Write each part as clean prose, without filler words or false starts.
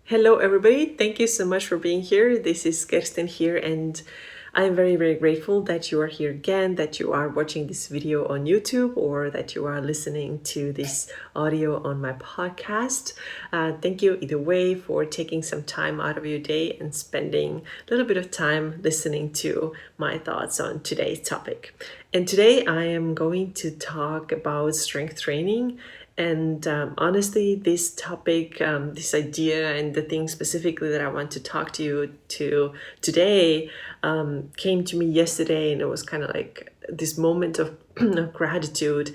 Hello, everybody. Thank you so much for being here. This is Kirsten here, and I'm very, very grateful that you are here again, that you are watching this video on YouTube, or that you are listening to this audio on my podcast. Thank you either way for taking some time out of your day and spending a little bit of time listening to my thoughts on today's topic. And today I am going to talk about strength training. And honestly, this topic, this idea, and the thing specifically that I want to talk to you to today came to me yesterday, and it was kind of like this moment of, of gratitude.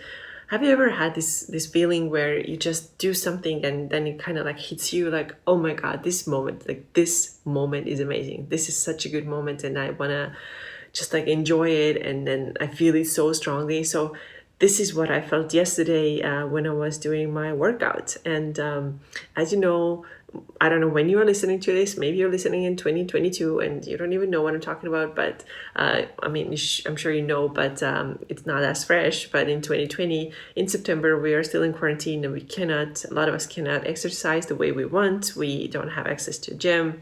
Have you ever had this feeling where you just do something and then it kind of like hits you like, oh my God, this moment is amazing. This is such a good moment, and I wanna just like enjoy it, and then I feel it so strongly. So this is what I felt yesterday when I was doing my workout. And as you know, I don't know when you are listening to this. Maybe you're listening in 2022 and you don't even know what I'm talking about. But I mean, I'm sure you know, but it's not as fresh. But in 2020, in September, we are still in quarantine, and a lot of us cannot exercise the way we want. We don't have access to a gym.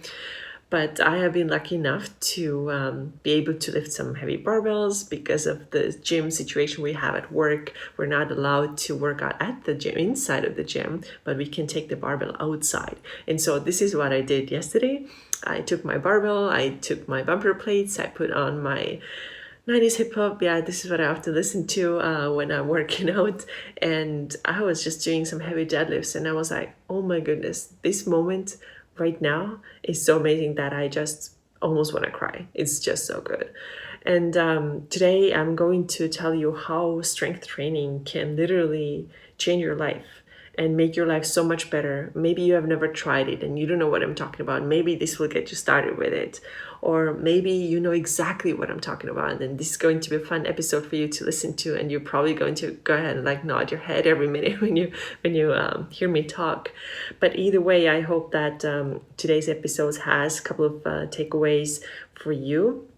But I have been lucky enough to be able to lift some heavy barbells because of the gym situation we have at work. We're not allowed to work out at the gym, inside of the gym, but we can take the barbell outside. And so this is what I did yesterday. I took my barbell, I took my bumper plates, I put on my 90s hip hop. Yeah, this is what I have to listen to when I'm working out. And I was just doing some heavy deadlifts, and I was like, oh my goodness, this moment right now is so amazing that I just almost want to cry. It's just so good. And today I'm going to tell you how strength training can literally change your life and make your life so much better. Maybe you have never tried it and you don't know what I'm talking about. Maybe this will get you started with it. Or maybe you know exactly what I'm talking about, and this is going to be a fun episode for you to listen to, and you're probably going to go ahead and like nod your head every minute when you hear me talk. But either way, I hope that today's episode has a couple of takeaways for you.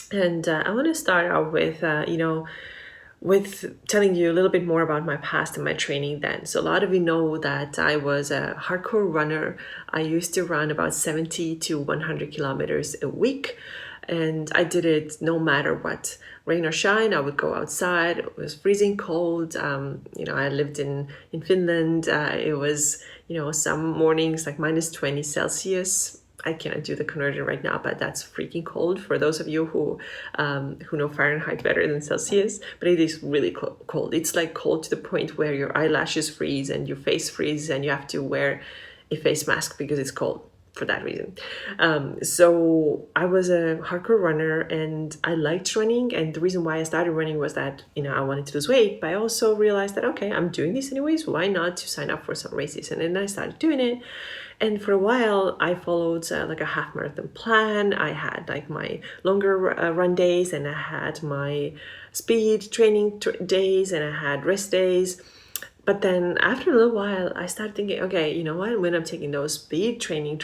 And I want to start out with telling you a little bit more about my past and my training then. So a lot of you know that I was a hardcore runner. I used to run about 70 to 100 kilometers a week, and I did it no matter what. Rain or shine, I would go outside. It was freezing cold. I lived in Finland. It was, some mornings like minus 20 Celsius. I cannot do the conversion right now, but that's freaking cold for those of you who know Fahrenheit better than Celsius. But it is really cold. It's like cold to the point where your eyelashes freeze and your face freezes, and you have to wear a face mask because it's cold for that reason. So I was a hardcore runner, and I liked running. And the reason why I started running was that, I wanted to lose weight, but I also realized that, okay, I'm doing this anyways. Why not to sign up for some races? And then I started doing it. And for a while, I followed like a half marathon plan. I had like my longer run days, and I had my speed training days, and I had rest days. But then after a little while, I started thinking, okay, you know what? When I'm taking those speed training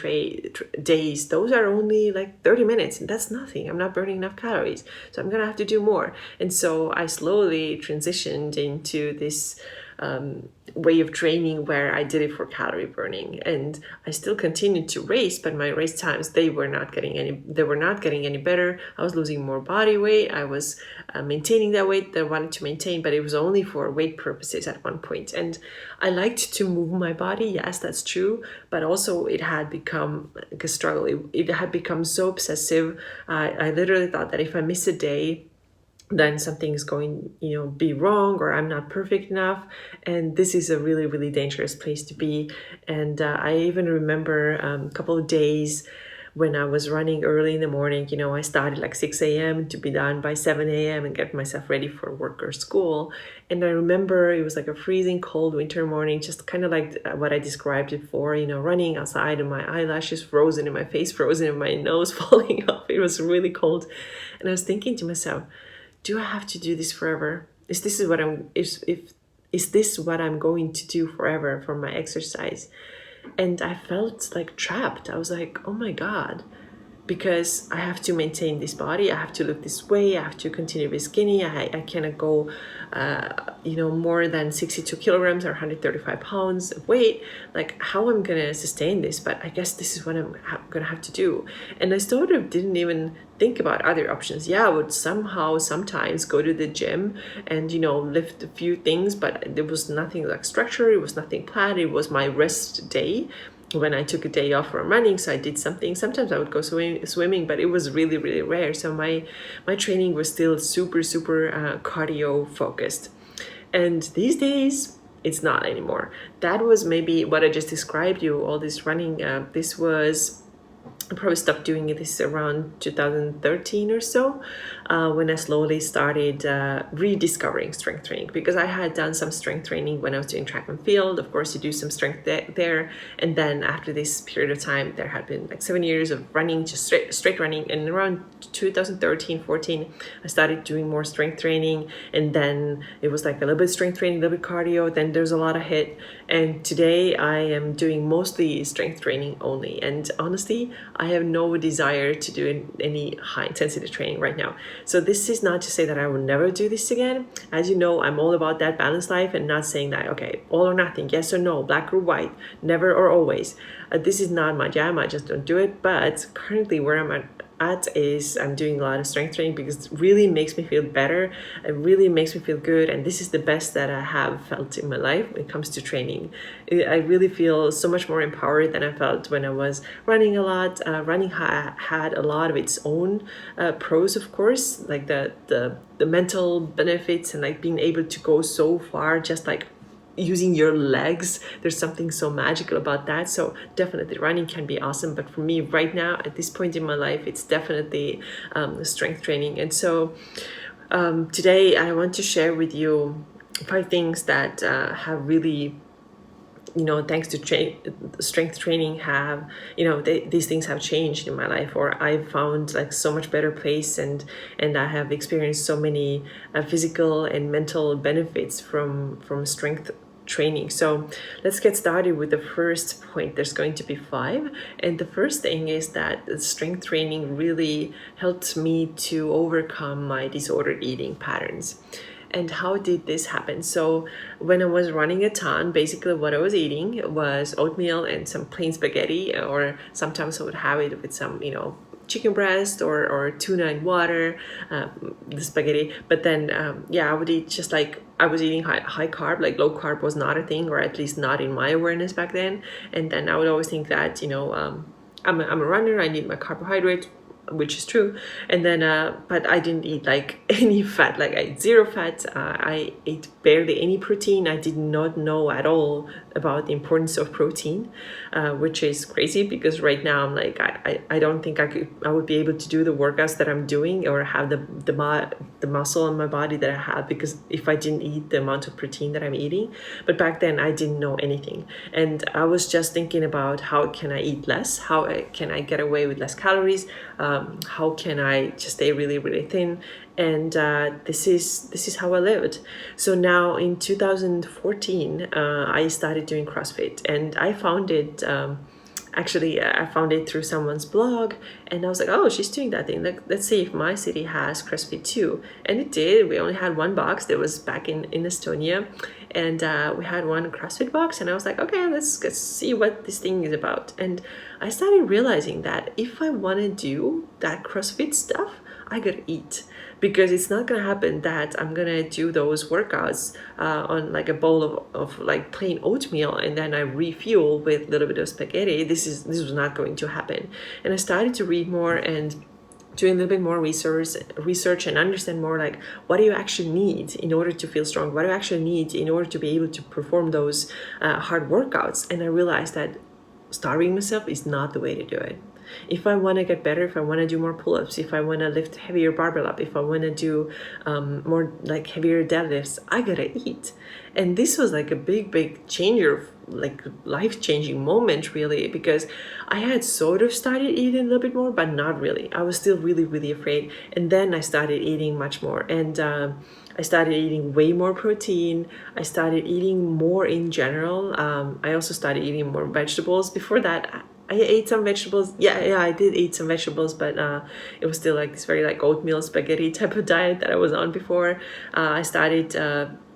days, those are only like 30 minutes, and that's nothing. I'm not burning enough calories. So I'm going to have to do more. And so I slowly transitioned into this way of training where I did it for calorie burning, and I still continued to race, but my race times, they were not getting any better. I was losing more body weight. I was maintaining that weight that I wanted to maintain, but it was only for weight purposes at one point. And I liked to move my body. Yes, that's true. But also it had become like a struggle. It had become so obsessive. I literally thought that if I miss a day, then something is going, be wrong, or I'm not perfect enough. And this is a really, really dangerous place to be. And I even remember a couple of days when I was running early in the morning. I started like 6 a.m. to be done by 7 a.m. and get myself ready for work or school. And I remember it was like a freezing cold winter morning, just kind of like what I described before, running outside and my eyelashes frozen and my face frozen and my nose falling off. It was really cold. And I was thinking to myself, do I have to do this forever? Is this what I'm going to do forever for my exercise? And I felt like trapped. I was like, oh my God, because I have to maintain this body, I have to look this way, I have to continue to be skinny, I cannot go more than 62 kilograms or 135 pounds of weight. Like, how I'm gonna sustain this? But I guess this is what I'm gonna have to do. And I sort of didn't even think about other options. Yeah, I would sometimes go to the gym and lift a few things, but there was nothing like structure, it was nothing planned, it was my rest day when I took a day off from running, so I did something. Sometimes I would go swimming, but it was really, really rare. So my training was still super cardio focused. And these days, it's not anymore. That was maybe what I just described you, all this running. This was, I probably stopped doing this around 2013 or so, when I slowly started rediscovering strength training, because I had done some strength training when I was doing track and field. Of course, you do some strength there, and then after this period of time, there had been like 7 years of running, just straight running. And around 2013-14, I started doing more strength training, and then it was like a little bit strength training, a little bit cardio, then there's a lot of HIIT. And today I am doing mostly strength training only. And honestly, I have no desire to do any high intensity training right now. So this is not to say that I will never do this again. As you know, I'm all about that balanced life, and not saying that, okay, all or nothing, yes or no, black or white, never or always. This is not my jam, I just don't do it. But currently where I'm at is I'm doing a lot of strength training because it really makes me feel better. It really makes me feel good, and this is the best that I have felt in my life when it comes to training. I really feel so much more empowered than I felt when I was running a lot. Running had a lot of its own pros, of course, like the mental benefits, and like being able to go so far just like using your legs. There's something so magical about that. So definitely running can be awesome, but for me right now at this point in my life, it's definitely strength training. And so today I want to share with you 5 things that have really, thanks to strength training, have these things have changed in my life, or I've found like so much better place, and I have experienced so many physical and mental benefits from strength training. So let's get started with the first point. There's going to be 5, and the first thing is that strength training really helped me to overcome my disordered eating patterns. And how did this happen? So when I was running a ton, basically what I was eating was oatmeal and some plain spaghetti, or sometimes I would have it with some, chicken breast or tuna and water, the spaghetti. But then, I would eat just like I was eating high carb, like low carb was not a thing, or at least not in my awareness back then. And then I would always think that, I'm a runner, I need my carbohydrates, which is true. And then but I didn't eat like any fat, like I ate 0 fat. I ate barely any protein. I did not know at all about the importance of protein, which is crazy, because right now I'm like, I don't think I would be able to do the workouts that I'm doing, or have the muscle in my body that I have, because if I didn't eat the amount of protein that I'm eating. But back then I didn't know anything, and I was just thinking about how can I eat less, how can I get away with less calories, how can I just stay really, really thin. And this is how I lived. So now in 2014, I started doing CrossFit, and I found it. Actually, I found it through someone's blog, and I was like, oh, she's doing that thing. Like, let's see if my city has CrossFit too. And it did. We only had 1 box. That was back in Estonia, and we had 1 CrossFit box. And I was like, okay, let's see what this thing is about. And I started realizing that if I want to do that CrossFit stuff, I gotta eat, because it's not gonna happen that I'm gonna do those workouts on like a bowl of like plain oatmeal and then I refuel with a little bit of spaghetti. This was not going to happen. And I started to read more and doing a little bit more research and understand more, like, what do you actually need in order to feel strong? What do you actually need in order to be able to perform those hard workouts? And I realized that starving myself is not the way to do it. If I want to get better, if I want to do more pull-ups, if I want to lift heavier barbell up, if I want to do more like heavier deadlifts, I gotta eat. And this was like a big changer, like life-changing moment really, because I had sort of started eating a little bit more, but not really. I was still really afraid. And then I started eating much more, and I started eating way more protein. I started eating more in general. I also started eating more vegetables. Before that, I ate some vegetables. Yeah, I did eat some vegetables, but it was still like this very like oatmeal spaghetti type of diet that I was on before. I started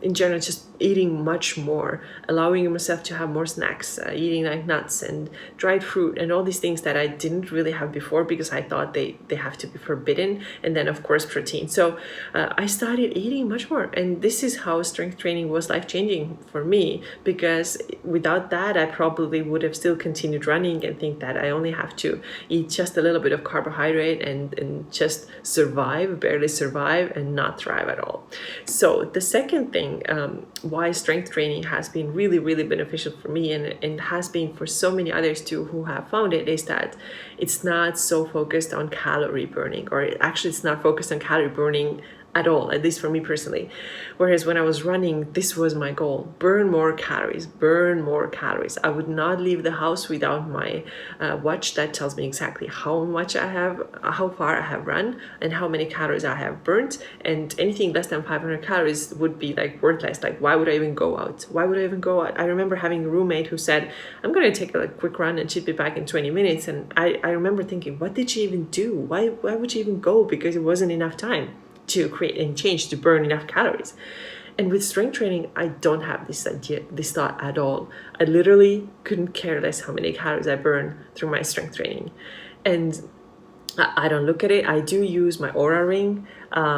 in general just eating much more, allowing myself to have more snacks, eating like nuts and dried fruit and all these things that I didn't really have before because I thought they have to be forbidden. And then of course protein. So I started eating much more, and this is how strength training was life changing for me, because without that I probably would have still continued running and think that I only have to eat just a little bit of carbohydrate and just survive, barely survive, and not thrive at all. So the second thing why strength training has been really, really beneficial for me, and has been for so many others too who have found it, is that it's not so focused on calorie burning, or actually it's not focused on calorie burning at all, at least for me personally. Whereas when I was running, this was my goal: burn more calories, burn more calories. I would not leave the house without my watch that tells me exactly how much I have, how far I have run, and how many calories I have burnt. And anything less than 500 calories would be like worthless. Like, why would I even go out? Why would I even go out? I remember having a roommate who said, I'm going to take a quick run and she'd be back in 20 minutes. And I remember thinking, what did she even do? Why would she even go? Because it wasn't enough time to create and change, to burn enough calories. And with strength training, I don't have this idea, this thought at all. I literally couldn't care less how many calories I burn through my strength training. And I don't look at it. I do use my Aura Ring,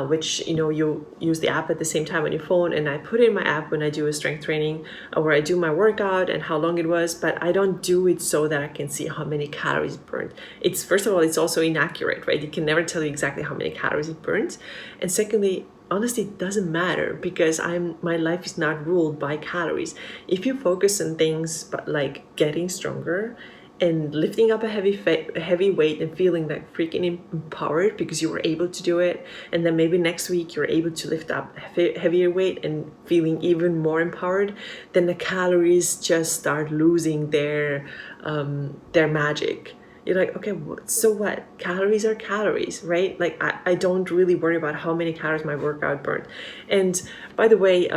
which, you use the app at the same time on your phone, and I put in my app when I do a strength training, where I do my workout and how long it was, but I don't do it so that I can see how many calories burned. It's, first of all, it's also inaccurate, right? You can never tell you exactly how many calories it burns. And secondly, honestly, it doesn't matter, because my life is not ruled by calories. If you focus on things but like getting stronger and lifting up a heavy weight and feeling like freaking empowered because you were able to do it, and then maybe next week you're able to lift up heavier weight and feeling even more empowered, then the calories just start losing their magic. You're like, okay, so what? Calories are calories, right? Like, I don't really worry about how many calories my workout burned. And by the way,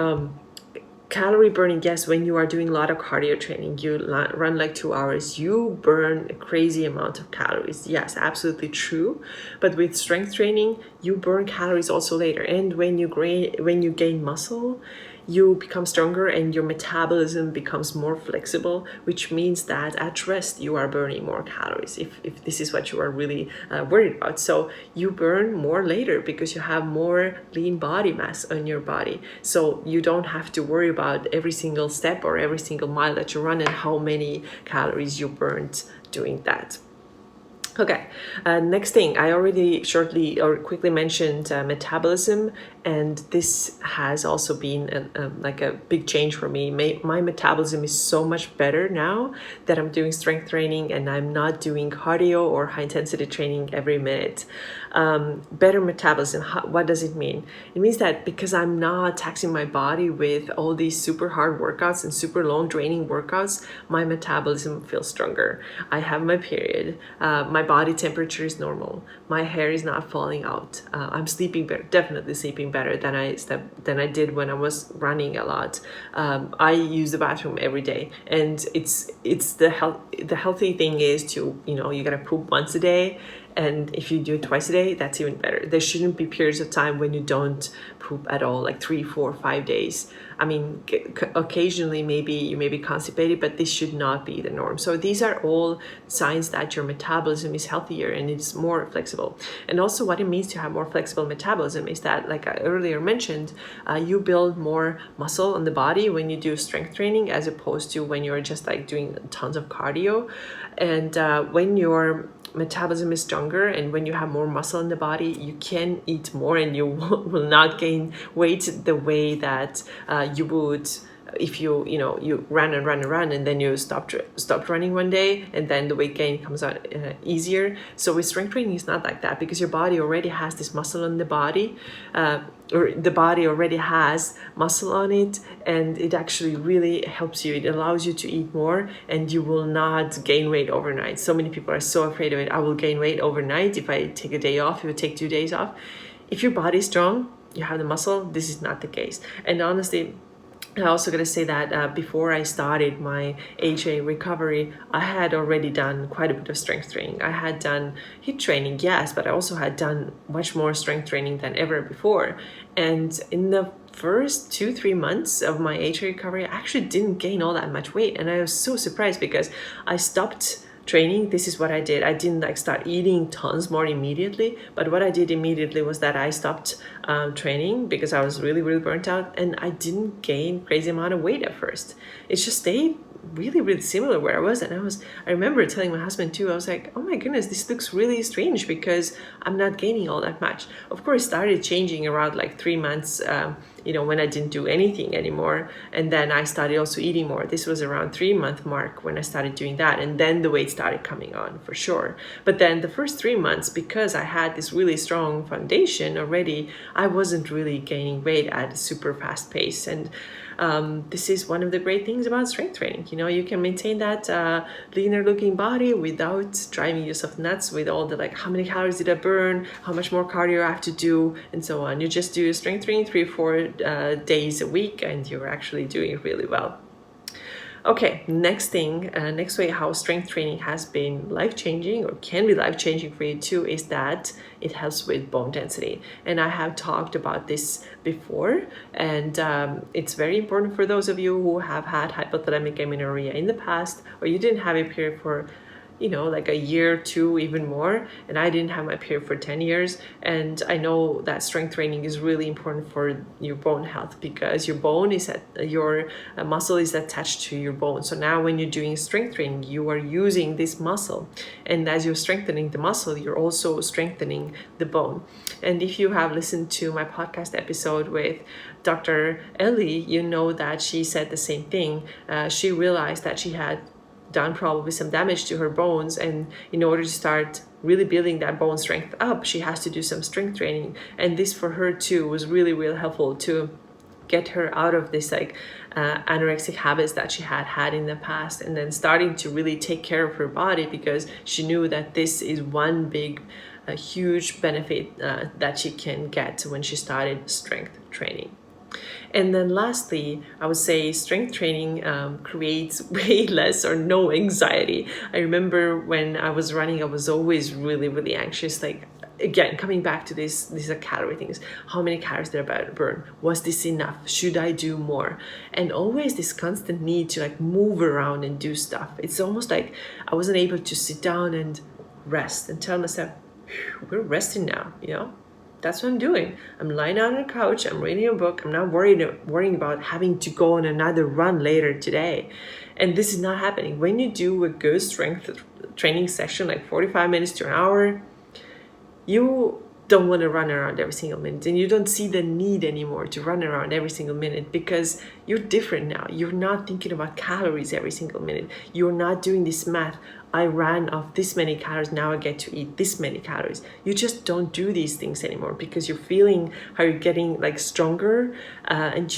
calorie burning, yes, when you are doing a lot of cardio training, you run like 2 hours, you burn a crazy amount of calories. Yes, absolutely true. But with strength training, you burn calories also later. And when you gain muscle, you become stronger and your metabolism becomes more flexible, which means that at rest you are burning more calories, if this is what you are really worried about. So you burn more later because you have more lean body mass on your body. So you don't have to worry about every single step or every single mile that you run and how many calories you burned doing that. Okay, next thing, I already shortly or quickly mentioned metabolism, and this has also been like a big change for me. My metabolism is so much better now that I'm doing strength training and I'm not doing cardio or high intensity training every minute. Better metabolism, what does it mean? It means that because I'm not taxing my body with all these super hard workouts and super long draining workouts, my metabolism feels stronger. I have my period, my body temperature is normal, my hair is not falling out, I'm sleeping better, definitely sleeping better than I did when I was running a lot. I use the bathroom every day, and it's the healthy thing is to, you gotta poop once a day. And if you do it twice a day, that's even better. There shouldn't be periods of time when you don't poop at all, like 3, 4, 5 days. I mean, occasionally maybe you may be constipated, but this should not be the norm. So these are all signs that your metabolism is healthier and it's more flexible. And also what it means to have more flexible metabolism is that, like I earlier mentioned, you build more muscle on the body when you do strength training, as opposed to when you're just like doing tons of cardio. And when your metabolism is stronger and when you have more muscle in the body, you can eat more and you will not gain weight the way that you would if you run and then you stopped running one day, and then the weight gain comes out easier. So with strength training, it's not like that, because your body already has this muscle in the body, or the body already has muscle on it, and it actually really helps you. It allows you to eat more and you will not gain weight overnight. So many people are so afraid of it. I will gain weight overnight if I take a day off, if I take 2 days off. If your body's strong, you have the muscle, this is not the case. And honestly, I also gotta say that before I started my HA recovery, I had already done quite a bit of strength training. I had done HIIT training, yes, but I also had done much more strength training than ever before. And in the first 2-3 months of my HA recovery, I actually didn't gain all that much weight. And I was so surprised because I stopped training. This is what I did. I didn't like start eating tons more immediately, but what I did immediately was that I stopped training because I was really, really burnt out, and I didn't gain crazy amount of weight at first. It just stayed really, really similar where I was. And I remember telling my husband too, I was like, oh my goodness, this looks really strange because I'm not gaining all that much. Of course, started changing around like 3 months, when I didn't do anything anymore. And then I started also eating more. This was around 3 month mark when I started doing that. And then the weight started coming on for sure. But then the first 3 months, because I had this really strong foundation already, I wasn't really gaining weight at a super fast pace. And this is one of the great things about strength training. You can maintain that leaner looking body without driving yourself nuts with all the like, how many calories did I burn, how much more cardio I have to do, and so on. You just do strength training 3-4 days a week, and you're actually doing really well. Okay, next way how strength training has been life-changing or can be life-changing for you too is that it helps with bone density. And I have talked about this before, and it's very important for those of you who have had hypothalamic amenorrhea in the past, or you didn't have a period for like a year, 2, even more. And I didn't have my period for 10 years. And I know that strength training is really important for your bone health because your muscle is attached to your bone. So now when you're doing strength training, you are using this muscle. And as you're strengthening the muscle, you're also strengthening the bone. And if you have listened to my podcast episode with Dr. Ellie, you know that she said the same thing. She realized that she had done probably some damage to her bones, and in order to start really building that bone strength up, she has to do some strength training. And this for her too was really, really helpful to get her out of this anorexic habits that she had in the past, and then starting to really take care of her body because she knew that this is one big huge benefit that she can get when she started strength training. And then lastly, I would say strength training creates way less or no anxiety. I remember when I was running, I was always really, really anxious. Like, again, coming back to these are calorie things. How many calories did I burn? Was this enough? Should I do more? And always this constant need to like move around and do stuff. It's almost like I wasn't able to sit down and rest and tell myself, we're resting now, That's what I'm doing. I'm lying out on the couch. I'm reading a book. I'm not worrying about having to go on another run later today. And this is not happening. When you do a good strength training session, like 45 minutes to an hour, you don't want to run around every single minute, and you don't see the need anymore to run around every single minute because you're different now. You're not thinking about calories every single minute. You're not doing this math. I ran off this many calories, now I get to eat this many calories. You just don't do these things anymore because you're feeling how you're getting like stronger, and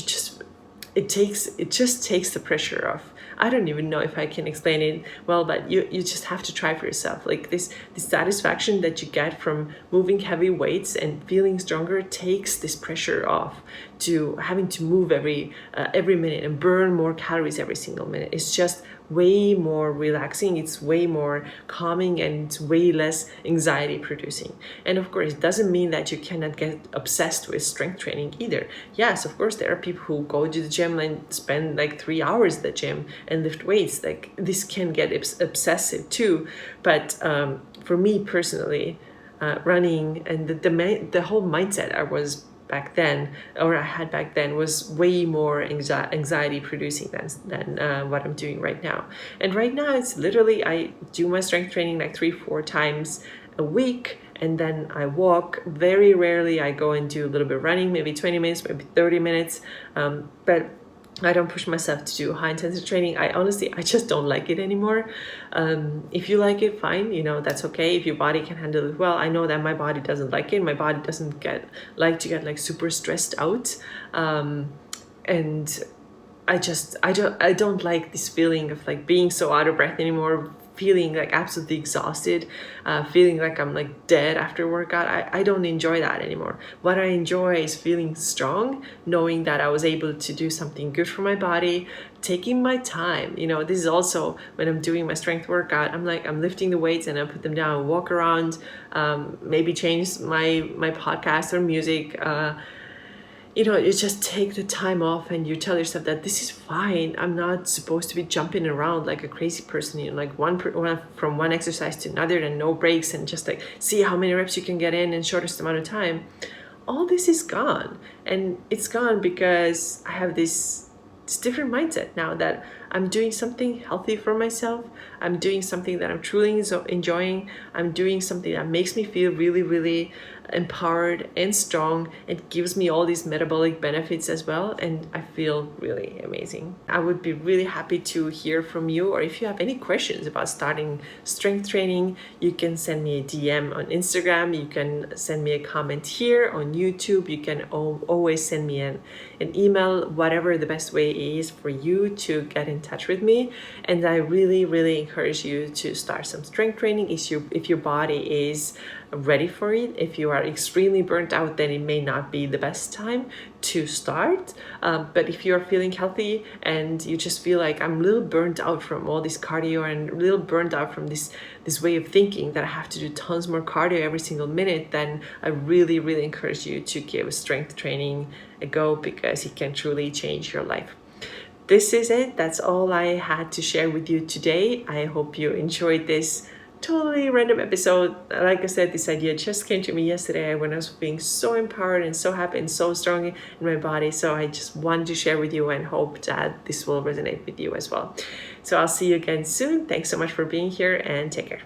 it just takes the pressure off. I don't even know if I can explain it well, but you just have to try for yourself. Like this satisfaction that you get from moving heavy weights and feeling stronger takes this pressure off to having to move every minute and burn more calories every single minute. It's just way more relaxing, it's way more calming, and it's way less anxiety producing. And of course, it doesn't mean that you cannot get obsessed with strength training either. Yes, of course, there are people who go to the gym and spend like 3 hours at the gym and lift weights. Like this can get obsessive too. But for me personally, running and the whole mindset I had back then was way more anxiety producing than what I'm doing right now. And right now it's literally, I do my strength training like 3-4 times a week, and then I walk. Very rarely I go and do a little bit of running, maybe 20 minutes, maybe 30 minutes, but I don't push myself to do high intensity training. I just don't like it anymore. If you like it, fine, that's okay. If your body can handle it well. I know that my body doesn't like it. My body doesn't like to get like super stressed out. And I don't like this feeling of like being so out of breath anymore, feeling like absolutely exhausted, feeling like I'm like dead after workout. I don't enjoy that anymore. What I enjoy is feeling strong, knowing that I was able to do something good for my body, taking my time. You know, this is also when I'm doing my strength workout, I'm like, I'm lifting the weights and I put them down, walk around, maybe change my podcast or music. You know, you just take the time off and you tell yourself that this is fine. I'm not supposed to be jumping around like a crazy person, you know, like from one exercise to another and no breaks and just like see how many reps you can get in shortest amount of time. All this is gone, and it's gone because I have this different mindset now that I'm doing something healthy for myself. I'm doing something that I'm truly enjoying. I'm doing something that makes me feel really, really empowered and strong. It gives me all these metabolic benefits as well, and I feel really amazing. I would be really happy to hear from you, or if you have any questions about starting strength training, you can send me a DM on Instagram. You can send me a comment here on YouTube. You can always send me an email, whatever the best way is for you to get in touch with me. And I really, really encourage you to start some strength training if your body is ready for it. If you are extremely burnt out, then it may not be the best time to start. But if you're feeling healthy and you just feel like I'm a little burnt out from all this cardio and a little burnt out from this way of thinking that I have to do tons more cardio every single minute, then I really, really encourage you to give strength training a go, because it can truly change your life. This is it. That's all I had to share with you today. I hope you enjoyed this totally random episode. Like I said, this idea just came to me yesterday when I was feeling so empowered and so happy and so strong in my body. So I just wanted to share with you and hope that this will resonate with you as well. So I'll see you again soon. Thanks so much for being here and take care.